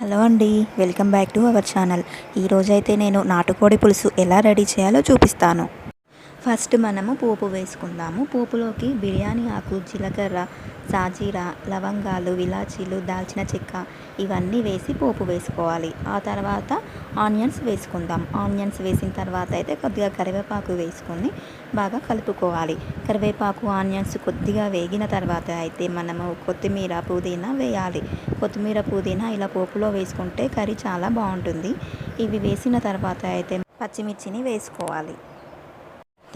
Hello అండి, welcome back to our channel. ఈరోజైతే నేను నాటుకోడి పులుసు ఎలా రెడీ చేయాలో చూపిస్తాను. ఫస్ట్ మనము పోపు వేసుకుందాము. పోపులోకి బిర్యానీ ఆకు, జీలకర్ర, సాజీరా, లవంగాలు, ఇలాచీలు, దాల్చిన చెక్క ఇవన్నీ వేసి పోపు వేసుకోవాలి. ఆ తర్వాత ఆనియన్స్ వేసుకుందాం. ఆనియన్స్ వేసిన తర్వాత అయితే కొద్దిగా కరివేపాకు వేసుకొని బాగా కలుపుకోవాలి. కరివేపాకు, ఆనియన్స్ కొద్దిగా వేగిన తర్వాత అయితే మనము కొత్తిమీర, పుదీనా వేయాలి. కొత్తిమీర, పుదీనా ఇలా పోపులో వేసుకుంటే కర్రీ చాలా బాగుంటుంది. ఇవి వేసిన తర్వాత అయితే పచ్చిమిర్చిని వేసుకోవాలి.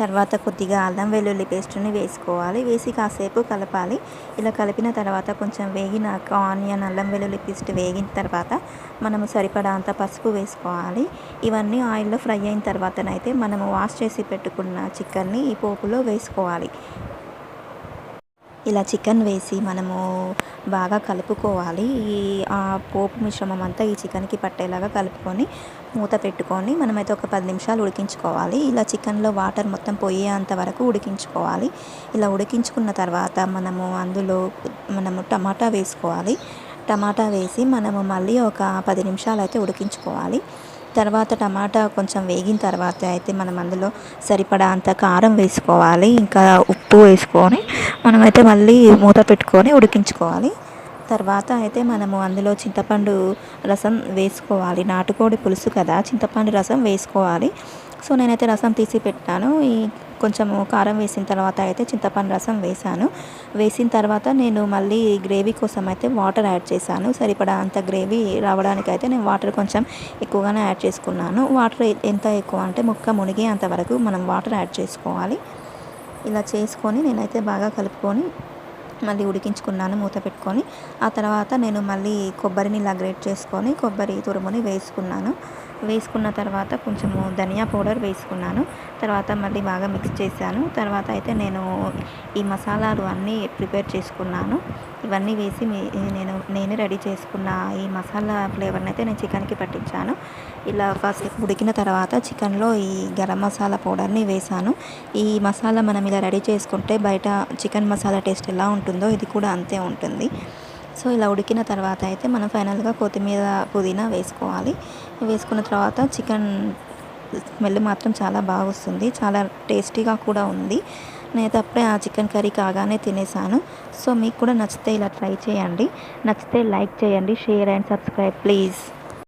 తర్వాత కొద్దిగా అల్లం వెల్లుల్లి పేస్ట్ని వేసుకోవాలి. వేసి కాసేపు కలపాలి. ఇలా కలిపిన తర్వాత కొంచెం వేగినాక ఆనియన్, అల్లం వెల్లుల్లి పేస్ట్ వేగిన తర్వాత మనము సరిపడా అంత పసుపు వేసుకోవాలి. ఇవన్నీ ఆయిల్లో ఫ్రై అయిన తర్వాతనైతే మనము వాష్ చేసి పెట్టుకున్న చికెన్ని ఈ పోపులో వేసుకోవాలి. ఇలా చికెన్ వేసి మనము బాగా కలుపుకోవాలి. ఆ పోపు మిశ్రమం అంతా ఈ చికెన్కి పట్టేలాగా కలుపుకొని మూత పెట్టుకొని మనమైతే ఒక 10 నిమిషాలు ఉడికించుకోవాలి. ఇలా చికెన్లో వాటర్ మొత్తం పోయేంత వరకు ఉడికించుకోవాలి. ఇలా ఉడికించుకున్న తర్వాత అందులో టమాటా వేసుకోవాలి. టమాటా వేసి మనము మళ్ళీ ఒక 10 నిమిషాలు అయితే ఉడికించుకోవాలి. తర్వాత టమాటా కొంచెం వేగిన తర్వాత అయితే మనం అందులో సరిపడా అంత కారం వేసుకోవాలి. ఇంకా ఉప్పు వేసుకొని మనమైతే మళ్ళీ మూత పెట్టుకొని ఉడికించుకోవాలి. తర్వాత అయితే మనము అందులో చింతపండు రసం వేసుకోవాలి. నాటుకోడి పులుసు కదా, చింతపండు రసం వేసుకోవాలి. సో నేనైతే రసం తీసి పెట్టాను. కొంచెము కారం వేసిన తర్వాత అయితే చింతపండు రసం వేసాను. వేసిన తర్వాత నేను మళ్ళీ గ్రేవీ కోసం అయితే వాటర్ యాడ్ చేశాను. సరిపడా అంత గ్రేవీ రావడానికి అయితే నేను వాటర్ కొంచెం ఎక్కువగానే యాడ్ చేసుకున్నాను. వాటర్ ఎంత ఎక్కువ అంటే ముక్క మునిగే అంతవరకు మనం వాటర్ యాడ్ చేసుకోవాలి. ఇలా చేసుకొని నేనైతే బాగా కలుపుకొని మళ్ళీ ఉడికించుకున్నాను మూత పెట్టుకొని. ఆ తర్వాత నేను మళ్ళీ కొబ్బరిని ఇలా గ్రేట్ చేసుకొని కొబ్బరి తురుముని వేసుకున్న తర్వాత కొంచెము ధనియా పౌడర్ వేసుకున్నాను. తర్వాత మళ్ళీ బాగా మిక్స్ చేశాను. తర్వాత అయితే నేను ఈ మసాలాలు అన్నీ ప్రిపేర్ చేసుకున్నాను. ఇవన్నీ వేసి నేనే రెడీ చేసుకున్న ఈ మసాలా ఫ్లేవర్ని అయితే నేను చికెన్కి పట్టించాను. ఇలా ఫస్ట్ ఉడికిన తర్వాత చికెన్లో ఈ గరం మసాలా పౌడర్ని వేసాను. ఈ మసాలా మనం ఇలా రెడీ చేసుకుంటే బయట చికెన్ మసాలా టేస్ట్ ఎలా ఉంటుందో ఇది కూడా అంతే ఉంటుంది. సో ఇలా ఉడికిన తర్వాత అయితే మనం ఫైనల్గా కొత్తిమీర, పుదీనా వేసుకోవాలి. వేసుకున్న తర్వాత చికెన్ స్మెల్ మాత్రం చాలా బాగా వస్తుంది. చాలా టేస్టీగా కూడా ఉంది. నేనైతే అప్పుడే ఆ చికెన్ కర్రీ కాగానే తినేసాను. సో మీకు కూడా నచ్చితే ఇలా ట్రై చేయండి. నచ్చితే లైక్ చేయండి, షేర్ అండ్ సబ్స్క్రైబ్ ప్లీజ్.